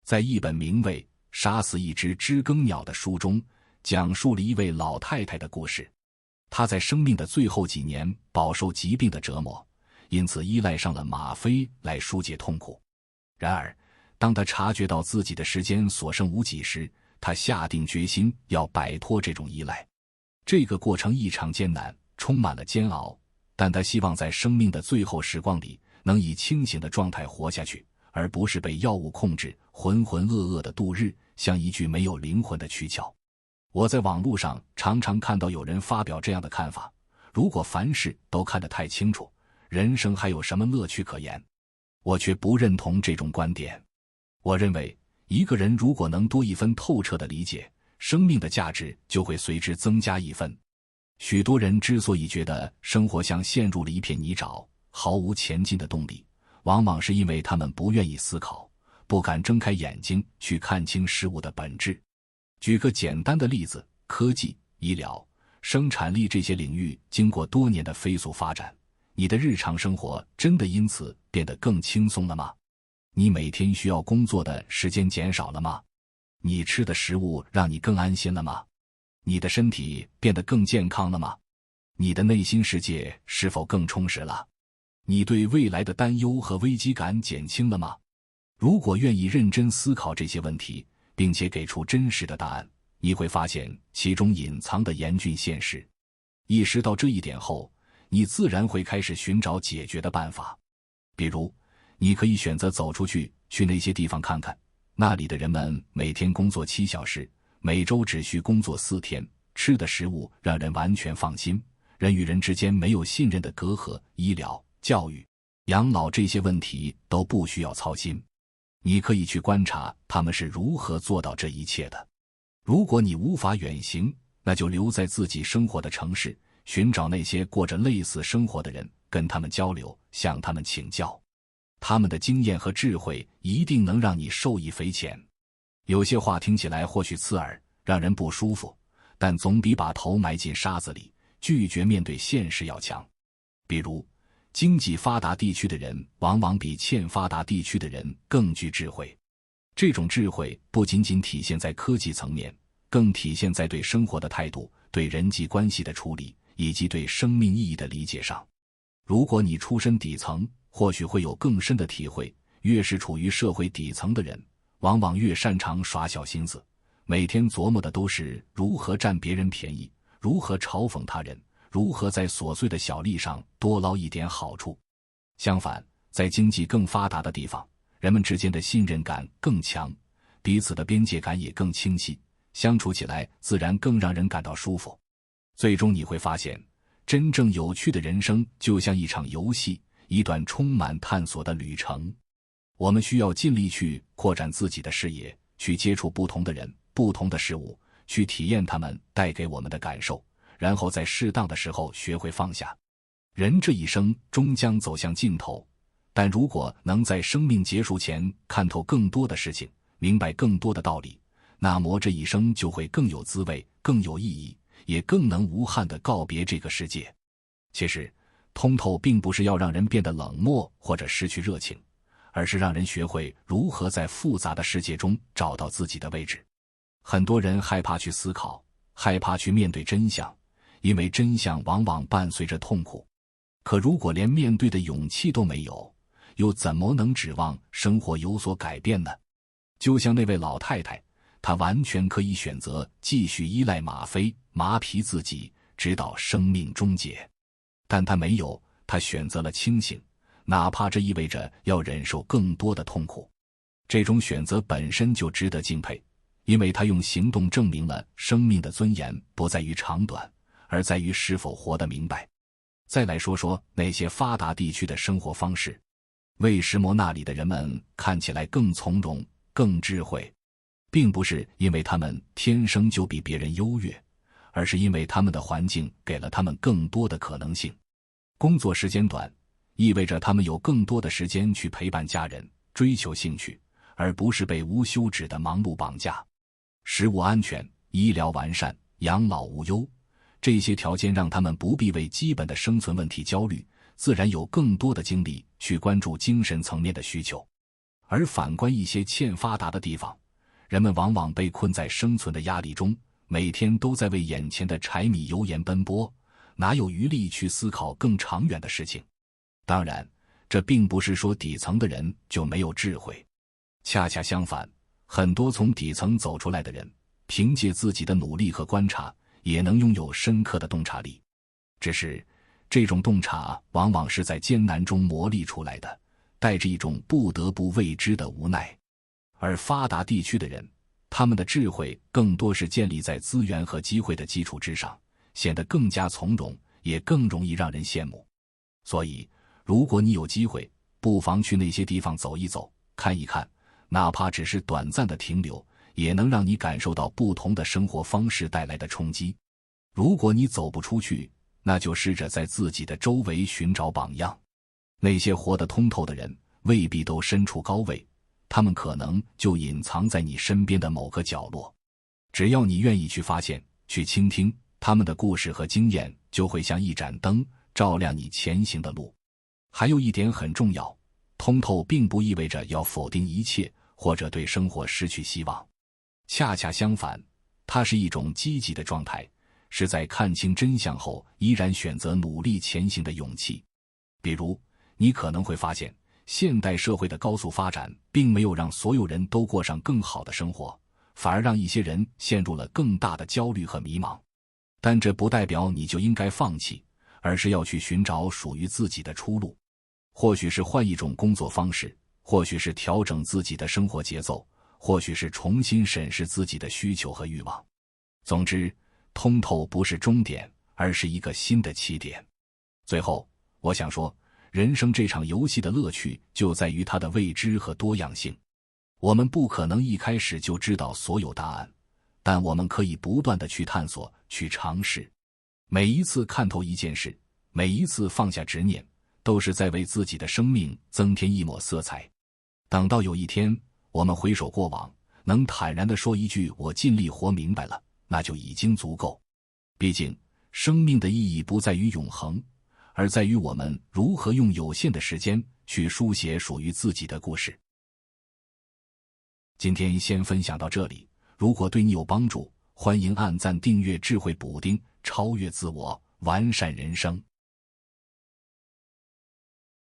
在一本名为《杀死一只知更鸟》的书中，讲述了一位老太太的故事。她在生命的最后几年饱受疾病的折磨，因此依赖上了吗啡来疏解痛苦。然而，当她察觉到自己的时间所剩无几时，她下定决心要摆脱这种依赖。这个过程异常艰难，充满了煎熬，但她希望在生命的最后时光里能以清醒的状态活下去，而不是被药物控制，浑浑噩噩的度日，像一具没有灵魂的躯壳。我在网络上常常看到有人发表这样的看法：如果凡事都看得太清楚，人生还有什么乐趣可言？我却不认同这种观点。我认为，一个人如果能多一分透彻的理解，生命的价值就会随之增加一分。许多人之所以觉得生活像陷入了一片泥沼，毫无前进的动力，往往是因为他们不愿意思考，不敢睁开眼睛去看清事物的本质。举个简单的例子，科技、医疗、生产力这些领域经过多年的飞速发展，你的日常生活真的因此变得更轻松了吗？你每天需要工作的时间减少了吗？你吃的食物让你更安心了吗？你的身体变得更健康了吗？你的内心世界是否更充实了？你对未来的担忧和危机感减轻了吗？如果愿意认真思考这些问题，并且给出真实的答案，你会发现其中隐藏的严峻现实。意识到这一点后，你自然会开始寻找解决的办法。比如，你可以选择走出去，去那些地方看看，那里的人们每天工作7小时，每周只需工作4天，吃的食物让人完全放心，人与人之间没有信任的隔阂，医疗、教育、养老这些问题都不需要操心。你可以去观察他们是如何做到这一切的。如果你无法远行，那就留在自己生活的城市，寻找那些过着类似生活的人，跟他们交流，向他们请教。他们的经验和智慧一定能让你受益匪浅。有些话听起来或许刺耳，让人不舒服，但总比把头埋进沙子里，拒绝面对现实要强。比如，经济发达地区的人往往比欠发达地区的人更具智慧。这种智慧不仅仅体现在科技层面，更体现在对生活的态度、对人际关系的处理，以及对生命意义的理解上。如果你出身底层，或许会有更深的体会，越是处于社会底层的人，往往越擅长耍小心思，每天琢磨的都是如何占别人便宜，如何嘲讽他人，如何在琐碎的小利上多捞一点好处。相反，在经济更发达的地方，人们之间的信任感更强，彼此的边界感也更清晰，相处起来自然更让人感到舒服。最终你会发现，真正有趣的人生就像一场游戏，一段充满探索的旅程。我们需要尽力去扩展自己的视野，去接触不同的人、不同的事物，去体验他们带给我们的感受，然后在适当的时候学会放下。人这一生终将走向尽头，但如果能在生命结束前看透更多的事情，明白更多的道理，那么这一生就会更有滋味，更有意义，也更能无憾地告别这个世界。其实，通透并不是要让人变得冷漠或者失去热情，而是让人学会如何在复杂的世界中找到自己的位置。很多人害怕去思考，害怕去面对真相，因为真相往往伴随着痛苦。可如果连面对的勇气都没有，又怎么能指望生活有所改变呢？就像那位老太太，她完全可以选择继续依赖吗啡，麻痹自己，直到生命终结。但她没有，她选择了清醒，哪怕这意味着要忍受更多的痛苦。这种选择本身就值得敬佩，因为她用行动证明了生命的尊严不在于长短，而在于是否活得明白。再来说说那些发达地区的生活方式。为什么那里的人们看起来更从容、更智慧？并不是因为他们天生就比别人优越，而是因为他们的环境给了他们更多的可能性。工作时间短，意味着他们有更多的时间去陪伴家人，追求兴趣，而不是被无休止的忙碌绑架。食物安全、医疗完善、养老无忧，这些条件让他们不必为基本的生存问题焦虑，自然有更多的精力去关注精神层面的需求。而反观一些欠发达的地方，人们往往被困在生存的压力中，每天都在为眼前的柴米油盐奔波，哪有余力去思考更长远的事情？当然，这并不是说底层的人就没有智慧，恰恰相反，很多从底层走出来的人，凭借自己的努力和观察，也能拥有深刻的洞察力。只是这种洞察往往是在艰难中磨砺出来的，带着一种不得不为之的无奈。而发达地区的人，他们的智慧更多是建立在资源和机会的基础之上，显得更加从容，也更容易让人羡慕。所以如果你有机会，不妨去那些地方走一走，看一看，哪怕只是短暂的停留，也能让你感受到不同的生活方式带来的冲击。如果你走不出去，那就试着在自己的周围寻找榜样。那些活得通透的人，未必都身处高位，他们可能就隐藏在你身边的某个角落。只要你愿意去发现，去倾听，他们的故事和经验就会像一盏灯，照亮你前行的路。还有一点很重要，通透并不意味着要否定一切，或者对生活失去希望。恰恰相反，它是一种积极的状态，是在看清真相后依然选择努力前行的勇气。比如，你可能会发现，现代社会的高速发展并没有让所有人都过上更好的生活，反而让一些人陷入了更大的焦虑和迷茫。但这不代表你就应该放弃，而是要去寻找属于自己的出路。或许是换一种工作方式，或许是调整自己的生活节奏，或许是重新审视自己的需求和欲望。总之，通透不是终点，而是一个新的起点。最后，我想说，人生这场游戏的乐趣就在于它的未知和多样性。我们不可能一开始就知道所有答案，但我们可以不断地去探索，去尝试。每一次看透一件事，每一次放下执念，都是在为自己的生命增添一抹色彩。等到有一天，我们回首过往，能坦然地说一句“我尽力活明白了”，那就已经足够。毕竟，生命的意义不在于永恒，而在于我们如何用有限的时间去书写属于自己的故事。今天先分享到这里，如果对你有帮助，欢迎按赞订阅智慧补丁，超越自我，完善人生。